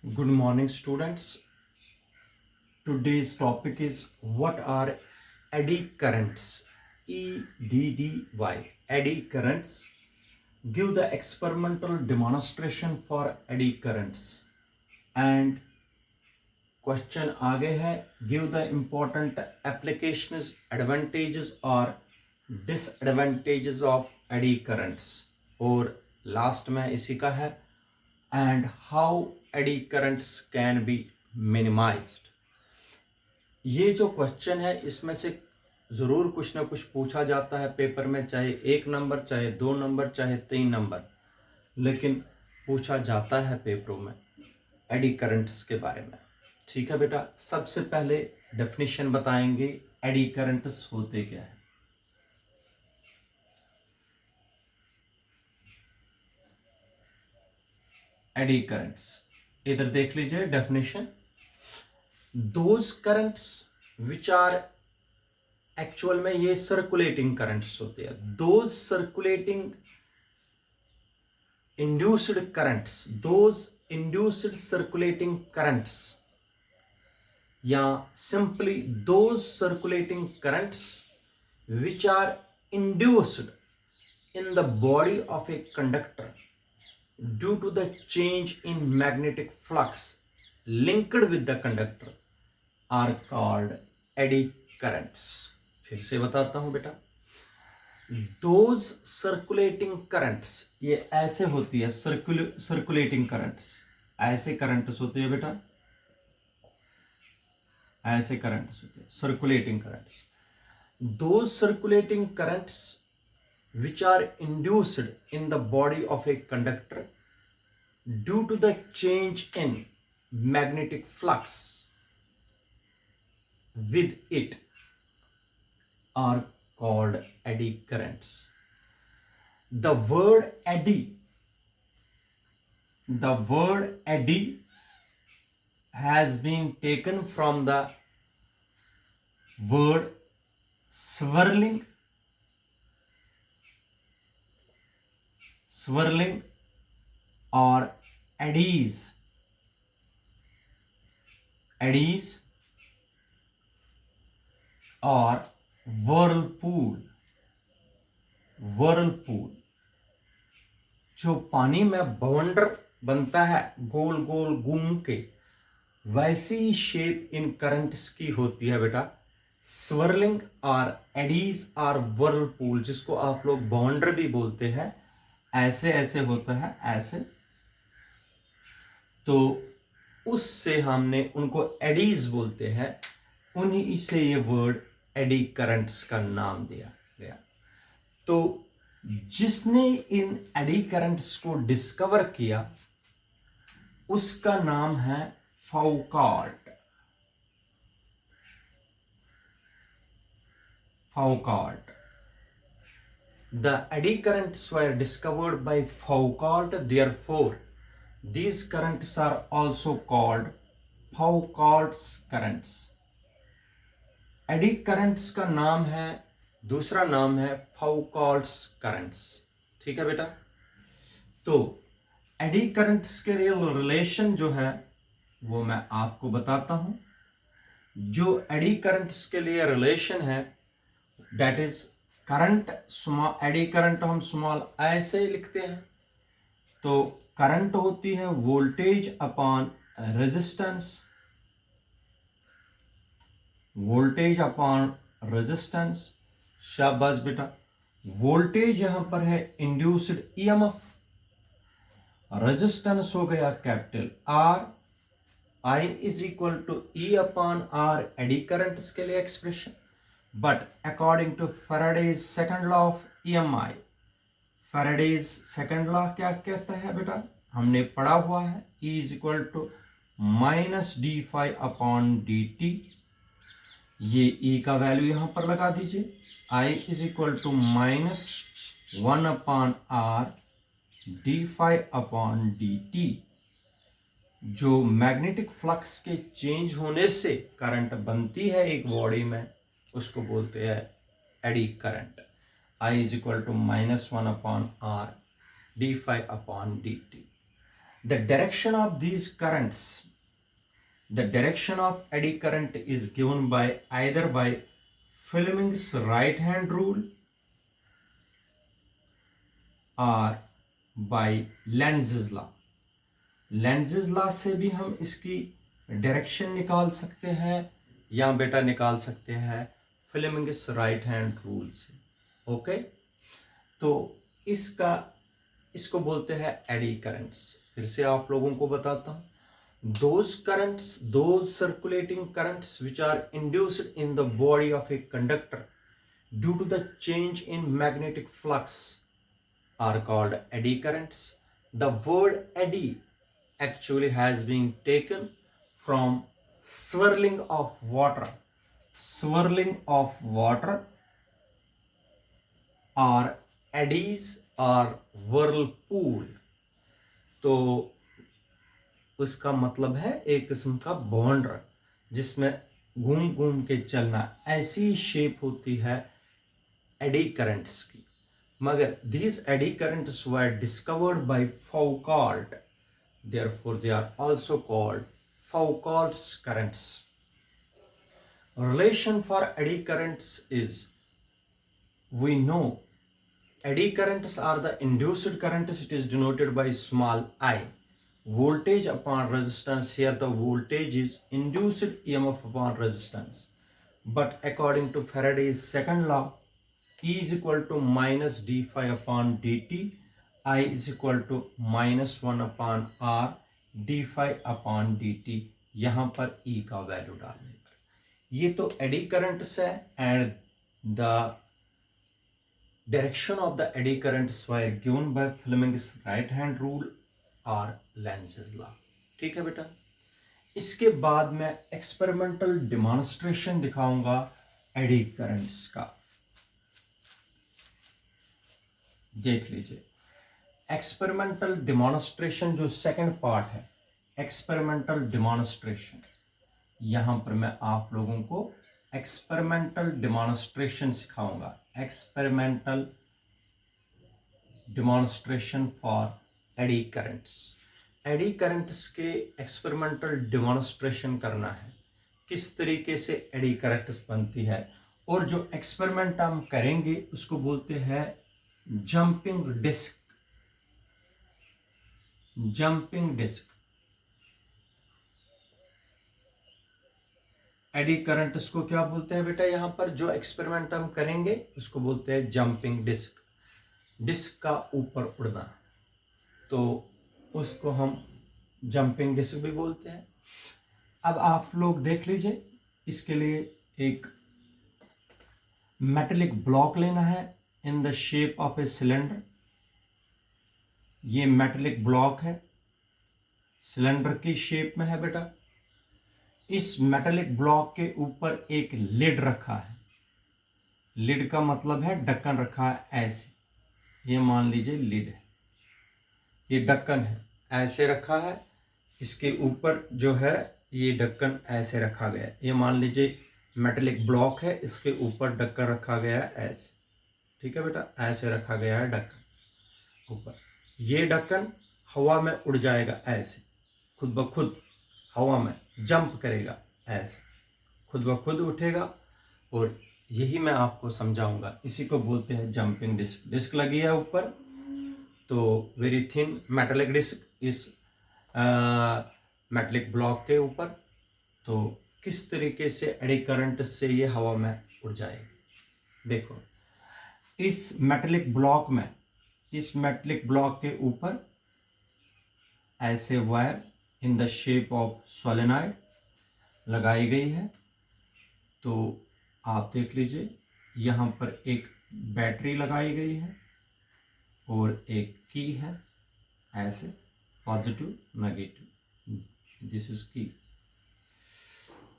Good morning, students. Today's topic is what are eddy currents? EDDY. Eddy currents. Give the experimental demonstration for eddy currents. And question आगे है, give the important applications, advantages or disadvantages of eddy currents. और last में इसी का है, and how eddy currents can be minimized. ये जो question है इसमें से ज़रूर कुछ ना कुछ पूछा जाता है पेपर में, चाहे 1 नंबर, चाहे 2 नंबर, चाहे 3 नंबर, लेकिन पूछा जाता है पेपरों में एडी करंट्स के बारे में। ठीक है बेटा, सबसे पहले डेफिनेशन बताएंगे एडी करंट्स होते क्या है। एडी करंट्स इधर देख लीजिए definition, those currents which are, actual में ये सर्कुलेटिंग करंट्स होते हैं, those circulating induced currents, those induced circulating currents, या simply those circulating currents which are induced in the body of a conductor due to the change in magnetic flux linked with the conductor are called eddy currents. फिर से बताता हूं बेटा, those circulating currents, ये ऐसे होती है circulating currents, ऐसे करंट्स होते हैं बेटा, ऐसे करंट्स होते हैं circulating currents. Those circulating currents which are induced in the body of a conductor due to the change in magnetic flux with it are called eddy currents. The word eddy has been taken from the word swirling or eddies और whirlpool, जो पानी में बवंडर बनता है गोल गोल घूम के, वैसी शेप इन करंट्स की होती है बेटा। स्वर्लिंग और एडीज और whirlpool, जिसको आप लोग बवंडर भी बोलते हैं, ऐसे ऐसे होता है ऐसे, तो उससे हमने उनको एडीज बोलते हैं, उन्हीं से ये वर्ड एडी करंट्स का नाम दिया गया। तो जिसने इन एडी करंट्स को डिस्कवर किया उसका नाम है फौकाल्ट। The eddy currents were discovered by Foucault, therefore these currents are also called Foucault's currents. Eddy currents का नाम है, दूसरा नाम है फौकाल्ट्स करंट्स। ठीक है बेटा, तो एडी करंट्स के रिलेशन जो है वो मैं आपको बताता हूं। जो एडी करंट्स के लिए रिलेशन है that is current small, eddy current हम स्मॉल ऐसे लिखते हैं, तो करंट होती है voltage upon resistance, voltage upon resistance. शाबाश बेटा, वोल्टेज यहां पर है इंड्यूस्ड ईएमएफ, रेजिस्टेंस हो गया capital R, I is equal to E upon R eddy currents के लिए expression. But according to Faraday's second law of EMI, Faraday's second law क्या कहता है बेटा, हमने पढ़ा हुआ है, E is equal to minus D phi upon D T. ये E का वैल्यू यहां पर लगा दीजिए, I is equal to minus 1 upon R D phi upon D T. जो मैग्नेटिक फ्लक्स के चेंज होने से करंट बनती है एक बॉडी में, उसको बोलते हैं eddy current. I is equal to minus 1 upon R D phi upon D T. The direction of these currents, the direction of eddy current is given by either by Fleming's right hand rule or by Lenz's law. Lenz's law से भी हम इसकी direction निकाल सकते हैं या बेटा निकाल सकते हैं फ्लेमिंग्स राइट हैंड रूल से। ओके, तो इसको बोलते हैं एडी करंट्स। फिर से आप लोगों को बताता हूं, those currents, those circulating currents which are induced in the body of a conductor due to the change in magnetic flux are called eddy currents. The word eddy actually has been taken from swirling of water, swirling of water or eddies or whirlpool। तो उसका मतलब है एक किस्म का बॉन्डर जिसमें घूम घूम के चलना, ऐसी शेप होती है एडी करंट्स की। मगर these eddy currents were discovered by Foucault, therefore they are also called Foucault's currents। Relation for eddy currents is, we know eddy currents are the induced currents, it is denoted by small I। Voltage upon resistance, here the voltage is induced EMF upon resistance, but according to Faraday's second law, E is equal to minus d phi upon dt, I is equal to minus 1 upon r d phi upon dt। यहाँ पर E का value डालने पर ये तो AD currents है, and the direction of the eddy currents were given by Fleming's right hand rule और लेंज़'s law. ठीक है बेटा, इसके बाद मैं एक्सपेरिमेंटल डेमोन्स्ट्रेशन दिखाऊंगा एडी करंट्स का। देख लीजिए, एक्सपेरिमेंटल डेमोन्स्ट्रेशन जो सेकंड पार्ट है, एक्सपेरिमेंटल डेमोन्स्ट्रेशन, यहां पर मैं आप लोगों को एक्सपेरिमेंटल डेमोन्स्ट्रेशन सिखाऊंगा। Experimental demonstration for eddy currents. AD currents के एक्सपेरिमेंटल डेमोन्स्ट्रेशन करना है, किस तरीके से एडी करंट्स बनती है, और जो एक्सपेरिमेंट हम करेंगे उसको बोलते हैं jumping disc. Jumping disc, eddy currents को क्या बोलते हैं बेटा, यहां पर जो एक्सपेरिमेंट हम करेंगे उसको बोलते हैं जंपिंग डिस्क। डिस्क का ऊपर उड़ना, तो उसको हम जंपिंग डिस्क भी बोलते हैं। अब आप लोग देख लीजिए, इसके लिए एक मेटेलिक ब्लॉक लेना है in the shape of a cylinder. ये मेटेलिक ब्लॉक है, सिलेंडर की शेप में है बेटा। इस मेटेलिक ब्लॉक के ऊपर एक लिड रखा है। लिड का मतलब है ढक्कन रखा है ऐसे, ये मान लीजिए लिड है, ये ढक्कन है, ऐसे रखा है। इसके ऊपर जो है ये ढक्कन ऐसे रखा गया है। ये मान लीजिए मेटेलिक ब्लॉक है, इसके ऊपर ढक्कन रखा गया है ऐसे। ठीक है बेटा, ऐसे रखा गया है ढक्कन ऊपर। ये ढक्कन हवा में उड़ जाएगा ऐसे, खुद ब खुद हवा में जंप करेगा ऐसे, खुद ब खुद उठेगा, और यही मैं आपको समझाऊंगा। इसी को बोलते हैं जंपिंग डिस्क। डिस्क लगी है ऊपर, तो वेरी थिन मेटेलिक डिस्क इस मेटेलिक ब्लॉक के ऊपर। तो किस तरीके से एडी करंट से ये हवा में उड़ जाएगी। देखो, इस मेटेलिक ब्लॉक में, इस मेटेलिक ब्लॉक के ऊपर ऐसे wire in the shape of solenoid लगाई गई है। तो आप देख लीजिए, यहाँ पर एक बैटरी लगाई गई है और एक की है ऐसे, पॉजिटिव नेगेटिव, दिस इज की।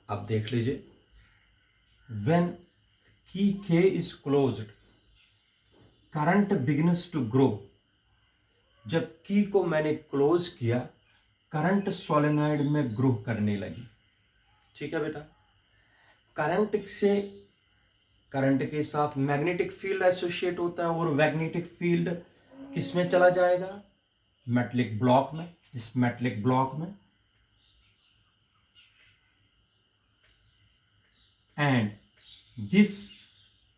अब देख लीजिए, when key K is closed current begins to grow. जब की को मैंने क्लोज किया, करंट सोलेनॉइड में ग्रो करने लगी। ठीक है बेटा, करंट के साथ मैग्नेटिक फील्ड एसोसिएट होता है, और मैग्नेटिक फील्ड किस में चला जाएगा, मेटेलिक ब्लॉक में। इस मेटलिक ब्लॉक में, and this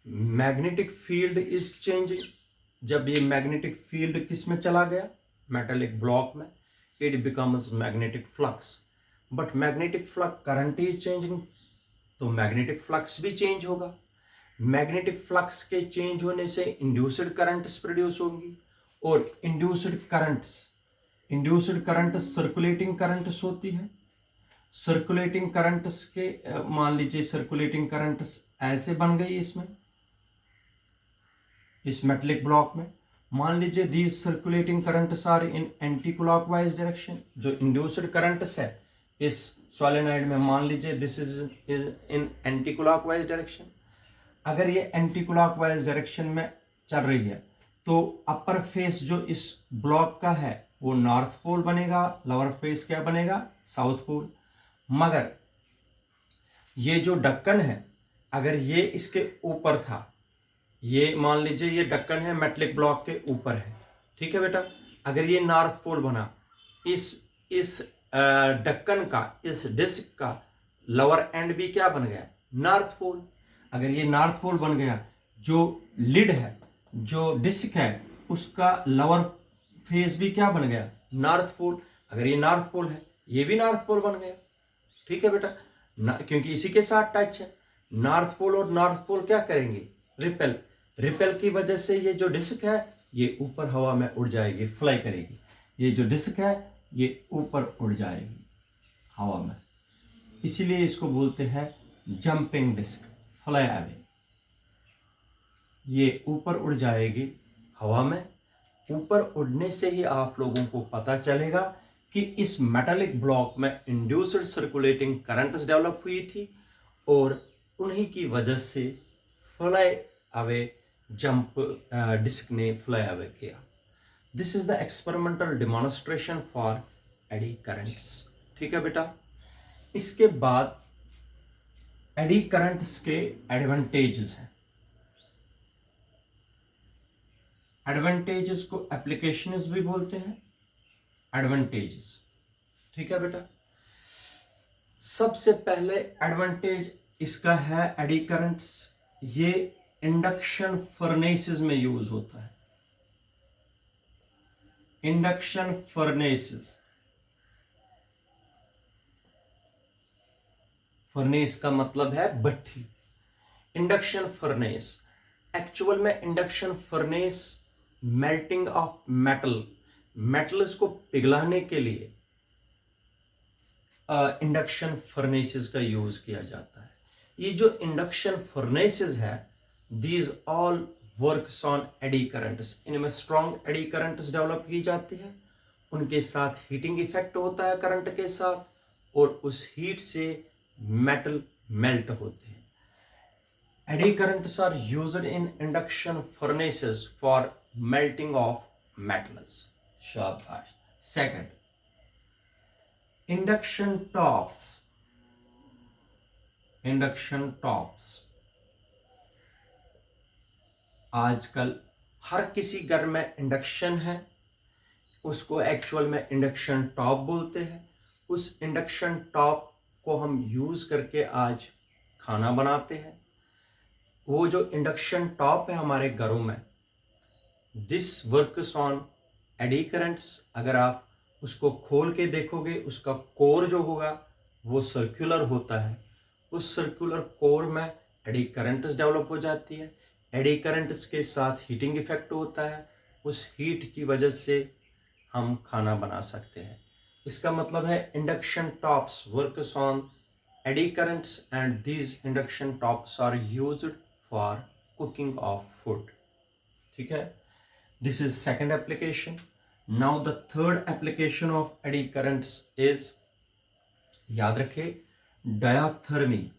magnetic field is changing. जब ये मैग्नेटिक फील्ड किस में चला गया, मेटालिक ब्लॉक में, it becomes magnetic flux. But magnetic flux current is changing, तो मैग्नेटिक फ्लक्स भी चेंज होगा। मैग्नेटिक फ्लक्स के चेंज होने से इंड्यूस्ड करंट्स प्रोड्यूस होंगी, और इंड्यूस्ड करंट सर्कुलेटिंग करंट्स होती है। सर्कुलेटिंग करंट्स के मान लीजिए सर्कुलेटिंग करंट्स ऐसे बन गई इसमें, इस मेटलिक ब्लॉक में। मान लीजिए these circulating currents are in anti clockwise direction. जो इंड्यूस्ड करंट्स है इस सोलेनॉइड में, मान लीजिए this is in anti clockwise direction. अगर ये एंटी क्लॉकवाइज डायरेक्शन में चल रही है तो अपर फेस जो इस ब्लॉक का है वो नॉर्थ पोल बनेगा, लोअर फेस क्या बनेगा, साउथ पोल। मगर ये जो ढक्कन है, अगर ये इसके ऊपर था, ये मान लीजिए ये ढक्कन है मेटलिक ब्लॉक के ऊपर है, ठीक है बेटा। अगर ये नॉर्थ पोल बना, इस ढक्कन का, इस डिस्क का लोअर एंड भी क्या बन गया, नॉर्थ पोल। अगर ये नॉर्थ पोल बन गया, जो लिड है, जो डिस्क है, उसका लोअर फेस भी क्या बन गया, नॉर्थ पोल। अगर ये नॉर्थ पोल है, ये भी नॉर्थ पोल बन गया, ठीक है बेटा, क्योंकि इसी के साथ टच है। नॉर्थ पोल और नॉर्थ पोल क्या करेंगे, रिपेल की वजह से ये जो डिस्क है ये ऊपर हवा में उड़ जाएगी, फ्लाई करेगी। ये जो डिस्क है ये ऊपर उड़ जाएगी हवा में, इसीलिए इसको बोलते हैं जंपिंग डिस्क, फ्लाई अवे। ये ऊपर उड़ जाएगी हवा में। ऊपर उड़ने से ही आप लोगों को पता चलेगा कि इस मेटालिक ब्लॉक में इंड्यूस्ड सर्कुलेटिंग करंट्स डेवलप हुई थी, और उन्हीं की वजह से फ्लाई अवे जंप डिस्क ने फ्लाई अवे किया। This is the experimental demonstration for AD currents, ठीक है बेटा। इसके बाद एडी करंट्स के एडवांटेजेस हैं। एडवांटेजेस को एप्लीकेशंस भी बोलते हैं, एडवांटेजेस, ठीक है बेटा। सबसे पहले एडवांटेज इसका है एडी करंट्स, ये इंडक्शन फर्नेसेस में यूज होता है। इंडक्शन फर्नेसेस, फर्नेस का मतलब है भट्ठी। इंडक्शन फर्नेस, एक्चुअल में induction furnace melting of metals को पिघलाने के लिए इंडक्शन फर्नेसेस का यूज किया जाता है। ये जो इंडक्शन फर्नेसेस है, these all works on eddy currents, इनमें स्ट्रॉन्ग एडी करंट्स डेवलप की जाती है, उनके साथ हीटिंग इफेक्ट होता है करंट के साथ, और उस हीट से मेटल मेल्ट होते हैं। Eddy currents are used in induction furnaces for melting of metals. शाबाश। Second, induction tops. Induction tops आजकल हर किसी घर में इंडक्शन है, उसको एक्चुअल में इंडक्शन टॉप बोलते हैं। उस इंडक्शन टॉप को हम यूज करके आज खाना बनाते हैं। वो जो इंडक्शन टॉप है हमारे घरों में, this works on eddy currents. अगर आप उसको खोल के देखोगे, उसका कोर जो होगा वो सर्कुलर होता है। उस सर्कुलर कोर में एडी करंट्स डेवलप हो जाती है। एडी करंट्स के साथ हीटिंग इफेक्ट होता है, उस हीट की वजह से हम खाना बना सकते हैं। इसका मतलब है induction tops works on eddy currents and these induction tops are used for cooking of food, ठीक है। This is second application. Now the third application of eddy currents is, याद रखें, डायाथर्मी।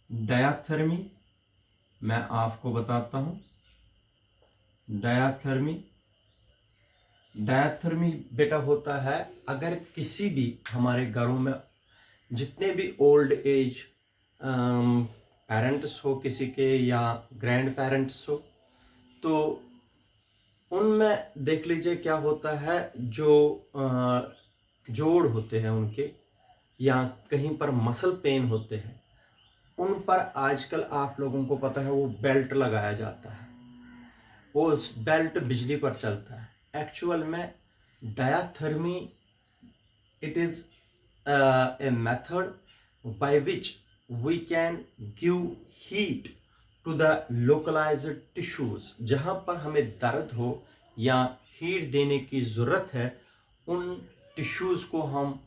डायाथर्मी मैं आपको बताता हूं। डायाथर्मी बेटा होता है, अगर किसी भी हमारे घरों में जितने भी ओल्ड एज पेरेंट्स हो किसी के, या ग्रैंड पेरेंट्स हो, तो उनमें देख लीजिए क्या होता है, जो जोड़ होते हैं उनके, या कहीं पर मसल पेन होते हैं, उन पर आजकल आप लोगों को पता है वो बेल्ट लगाया जाता है। वो बेल्ट बिजली पर चलता है। एक्चुअल में डायाथर्मी, it is a method by which we can give heat to the localized tissues। जहाँ पर हमें दर्द हो या हीट देने की ज़रूरत है, उन टिश्यूज़ को हम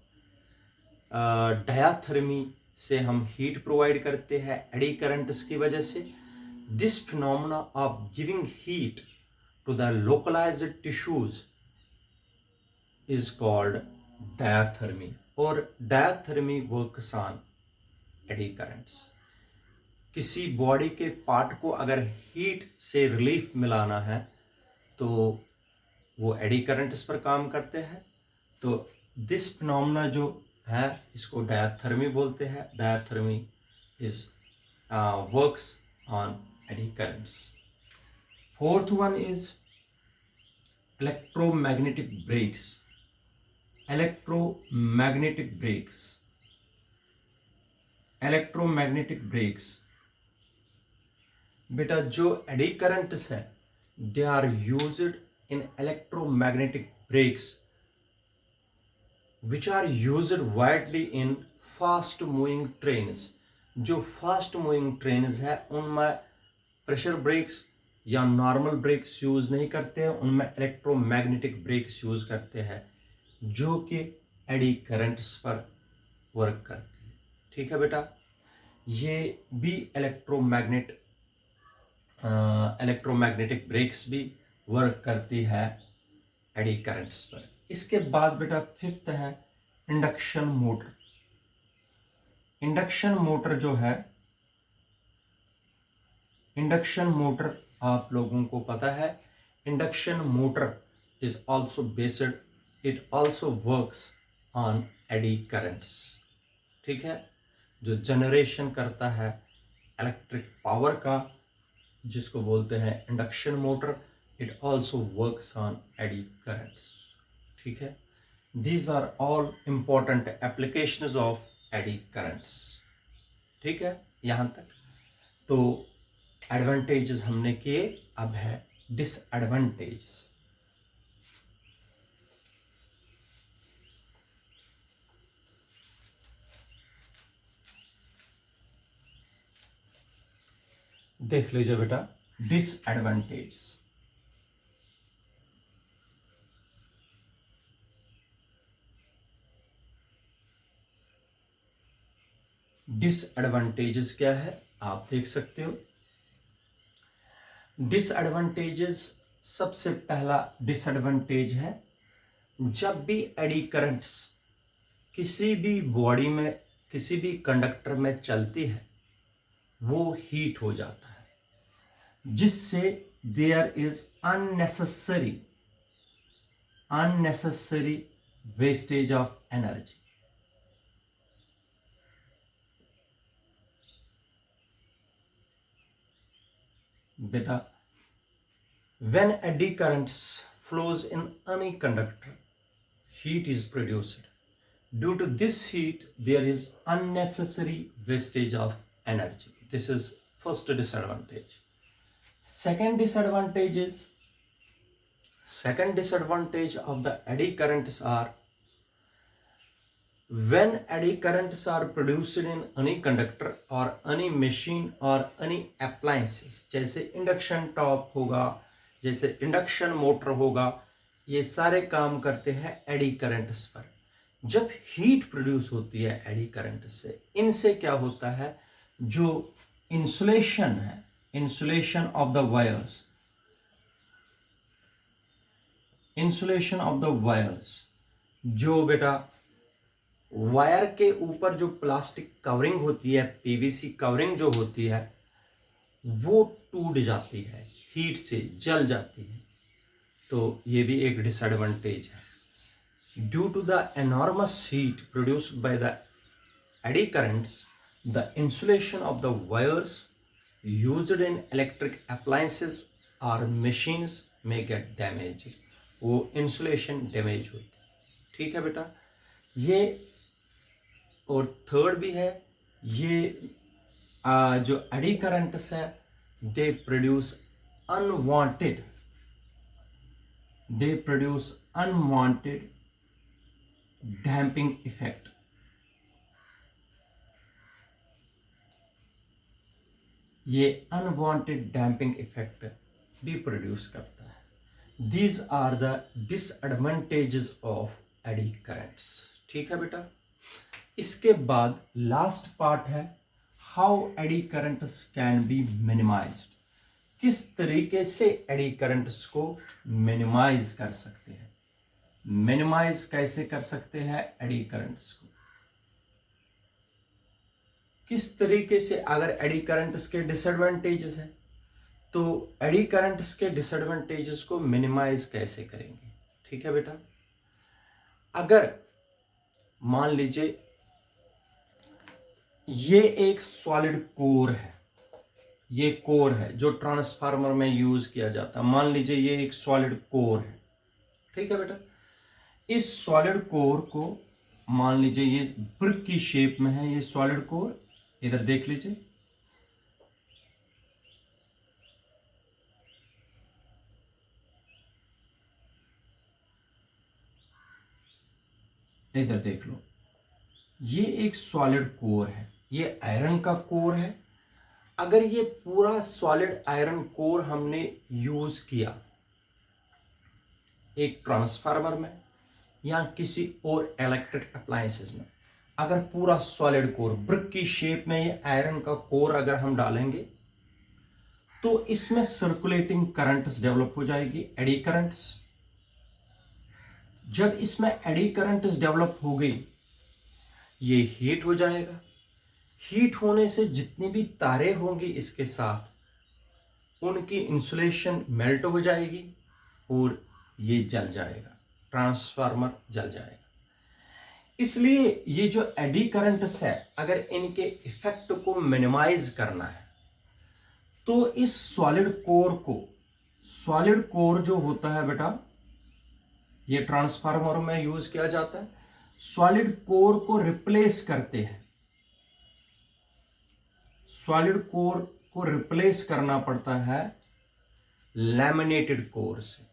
डायाथर्मी से हम हीट प्रोवाइड करते हैं एडी करंट्स की वजह से। This phenomena of giving heat to the localised tissues is called diathermy, और diathermy works on eddy currents। किसी बॉडी के पार्ट को अगर हीट से रिलीफ मिलाना है तो वो एडी करंट्स पर काम करते हैं। तो दिस फिनोमेना जो है इसको डायथर्मी बोलते हैं। Diathermy is works on eddy currents. Fourth one is electromagnetic brakes. Electromagnetic brakes, electromagnetic brakes बेटा जो एडी करंट्स है they are used in electromagnetic brakes which are used widely in fast moving trains. जो fast moving trains है उनमें pressure brakes या normal brakes use नहीं करते हैं, उनमें इलेक्ट्रोमैग्नेटिक ब्रेक्स यूज करते हैं जो कि एडी करंट्स पर वर्क करती है। ठीक है बेटा, ये भी इलेक्ट्रोमैग्नेटिक ब्रेक्स भी वर्क करती है एडी करंट्स पर। इसके बाद बेटा फिफ्थ है इंडक्शन मोटर। इंडक्शन मोटर जो है, इंडक्शन मोटर आप लोगों को पता है, induction motor is also based, it also works on eddy currents. ठीक है, जो जनरेशन करता है इलेक्ट्रिक पावर का, जिसको बोलते हैं induction motor, it also works on eddy currents. ठीक है, these are all important applications of eddy currents. ठीक है, यहाँ तक तो एडवांटेजेस हमने किए, अब है डिसएडवांटेजेस। देख लीजिए बेटा डिसएडवांटेजेस। डिसएडवांटेजेस क्या है आप देख सकते हो। डिसएडवांटेजेस, सबसे पहला डिसएडवांटेज है जब भी एडी करंट्स किसी भी बॉडी में, किसी भी कंडक्टर में चलती है वो हीट हो जाता है, जिससे there is unnecessary wastage of energy. बेटा when eddy currents flows in any conductor, heat is produced. Due to this heat there is unnecessary wastage of energy. This is first disadvantage. Second disadvantage of the eddy currents are when eddy currents are produced in any conductor or any machine or any appliances, जैसे induction top होगा, जैसे induction motor होगा, ये सारे काम करते हैं eddy currents पर। जब हीट प्रोड्यूस होती है एडी करंट से, इनसे क्या होता है, जो इंसुलेशन है, insulation of the wires, insulation of the wires, जो बेटा वायर के ऊपर जो प्लास्टिक कवरिंग होती है, पीवीसी कवरिंग जो होती है, वो टूट जाती है, हीट से जल जाती है। तो ये भी एक डिसएडवांटेज है। Due to the enormous heat produced by the eddy currents, the insulation of the wires used in electric appliances और machines मे गेट डैमेज, वो इंसुलेशन डैमेज होती है। ठीक है बेटा, ये और थर्ड भी है, ये जो एडी करंट्स है they produce unwanted damping effect. ये अनवांटेड डैम्पिंग इफेक्ट भी प्रोड्यूस करता है। These are the disadvantages of eddy currents. ठीक है बेटा, इसके बाद लास्ट पार्ट है how eddy currents can be minimised. किस तरीके से एडी करंट्स को मिनिमाइज कर सकते हैं, मिनिमाइज कैसे कर सकते हैं एडी करंट्स को, किस तरीके से। अगर एडी करंट्स के डिसएडवांटेजेस हैं तो एडी करंट्स के डिसएडवांटेजेस को मिनिमाइज कैसे करेंगे। ठीक है बेटा, अगर मान लीजिए ये एक सॉलिड कोर है, ये कोर है जो ट्रांसफार्मर में यूज किया जाता है। मान लीजिए ये एक सॉलिड कोर है। ठीक है बेटा, इस सॉलिड कोर को मान लीजिए ये ब्रिक की शेप में है, ये सॉलिड कोर, इधर देख लीजिए, इधर देख लो, ये एक सॉलिड कोर है, ये आयरन का कोर है। अगर ये पूरा सॉलिड आयरन कोर हमने यूज किया एक ट्रांसफार्मर में या किसी और इलेक्ट्रिक अप्लायंसेस में, अगर पूरा सॉलिड कोर ब्रिक की शेप में ये आयरन का कोर अगर हम डालेंगे तो इसमें सर्कुलेटिंग करंट्स डेवलप हो जाएगी, एडी करंट्स। जब इसमें एडी करंट्स डेवलप हो गई, ये हीट हो जाएगा। हीट होने से जितनी भी तारें होंगी इसके साथ उनकी इंसुलेशन मेल्ट हो जाएगी और ये जल जाएगा, ट्रांसफार्मर जल जाएगा। इसलिए ये जो एडी करंट्स है, अगर इनके इफेक्ट को मिनिमाइज करना है तो इस सॉलिड कोर जो होता है बेटा, ये ट्रांसफार्मर में यूज किया जाता है। सॉलिड कोर को रिप्लेस करते हैं, सॉलिड कोर को रिप्लेस करना पड़ता है लैमिनेटेड कोर से।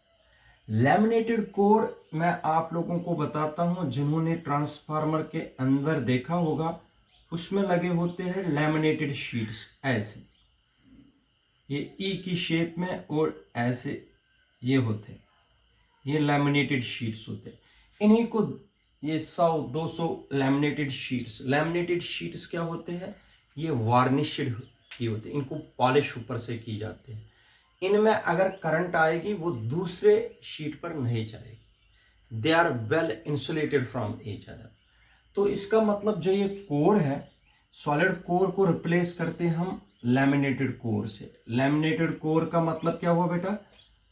लैमिनेटेड कोर मैं आप लोगों को बताता हूं, जिन्होंने ट्रांसफार्मर के अंदर देखा होगा, उसमें लगे होते हैं लैमिनेटेड शीट्स, ऐसे ये ई की शेप में और ऐसे ये होते, ये लैमिनेटेड शीट्स होते। इन्हीं को ये 100-200 लैमिनेटेड शीट्स क्या होते हैं, ये वार्निश्ड की होती है, इनको पॉलिश ऊपर से की जाती है। इनमें अगर करंट आएगी वो दूसरे शीट पर नहीं जाएगी, they are well insulated from each other. तो इसका मतलब जो ये कोर है, सॉलिड कोर को रिप्लेस करते हैं हम लैमिनेटेड कोर से। लैमिनेटेड कोर का मतलब क्या हुआ बेटा,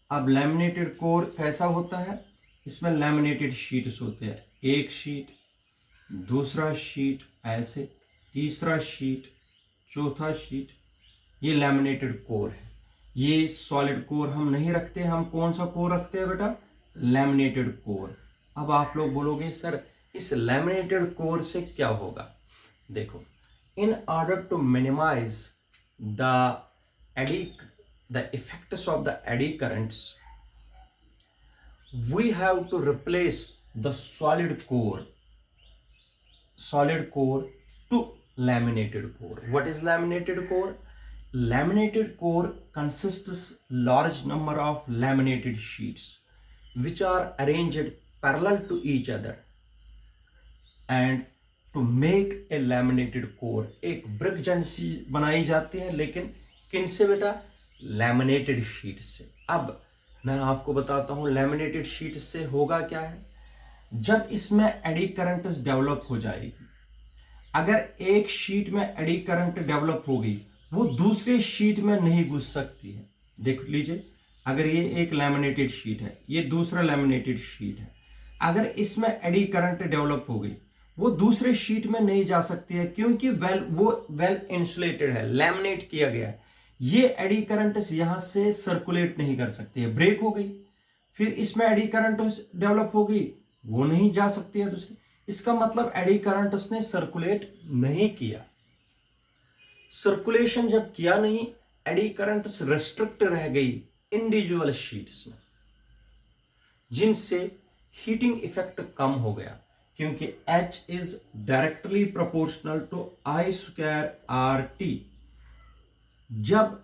अब लैमिनेटेड कोर कैसा होता है, इसमें लैमिनेटेड शीट्स होते हैं, एक शीट, दूसरा शीट, ऐसे तीसरा शीट, चौथा शीट, ये लैमिनेटेड कोर है। ये सॉलिड कोर हम नहीं रखते, हम कौन सा कोर रखते हैं बेटा, लैमिनेटेड कोर। अब आप लोग बोलोगे सर इस लैमिनेटेड कोर से क्या होगा। देखो, in order to minimise the effects of the eddy currents, we have to replace the solid core to laminated core. What is laminated core? Laminated core consists large number of laminated sheets which are arranged parallel to each other, and to make a laminated core एक brick जैसी बनाई जाती है, लेकिन किन से बेटा, laminated sheet से। अब मैं आपको बताता हूं लैमिनेटेड शीट से होगा क्या है, जब इसमें एडी करंट्स डेवलप हो जाएगी, अगर एक शीट में एडी करंट डेवलप होगी वो दूसरे शीट में नहीं घुस सकती है। देख लीजिए, अगर ये एक लैमिनेटेड शीट है, ये दूसरा लैमिनेटेड शीट है, अगर इसमें एडी करंट डेवलप हो गई वो दूसरे शीट में नहीं जा सकती है, क्योंकि वो वेल इंसुलेटेड है, लैमिनेट किया गया है। ये एडी करंट्स यहां से सर्कुलेट नहीं कर सकती है, ब्रेक हो गई, फिर इसमें एडी करंट डेवलप हो गई, वो नहीं जा सकती है दूसरी। इसका मतलब एडी करंट्स ने सर्कुलेट नहीं किया। सर्कुलेशन जब किया नहीं, एडी करंट्स रेस्ट्रिक्ट रह गई इंडिविजुअल शीट्स में, जिनसे हीटिंग इफेक्ट कम हो गया, क्योंकि H is directly proportional to I square RT। जब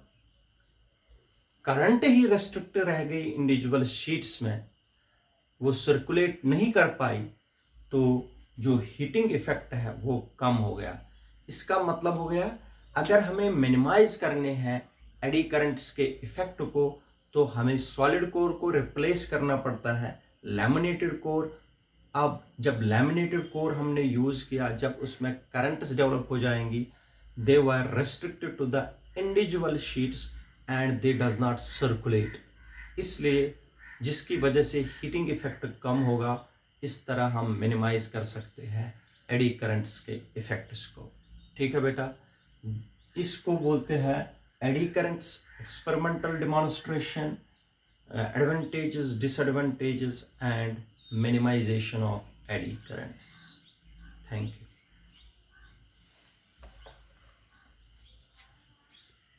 करंट ही रेस्ट्रिक्ट रह गई इंडिविजुअल शीट्स में, वो सर्कुलेट नहीं कर पाई, तो जो हीटिंग इफेक्ट है वो कम हो गया। इसका मतलब हो गया, अगर हमें मिनिमाइज करने हैं एडी करंट्स के इफेक्ट को, तो हमें सॉलिड कोर को रिप्लेस करना पड़ता है लैमिनेटेड कोर। अब जब लैमिनेटेड कोर हमने यूज किया, जब उसमें करंट्स डेवलप हो जाएंगी, they were restricted to the individual sheets and they does not circulate, इसलिए जिसकी वजह से हीटिंग इफेक्ट कम होगा। इस तरह हम मिनिमाइज कर सकते हैं एडी करंट्स के इफेक्ट्स को। ठीक है बेटा, इसको बोलते हैं eddy currents experimental demonstration, advantages, disadvantages and minimization of eddy currents. Thank you.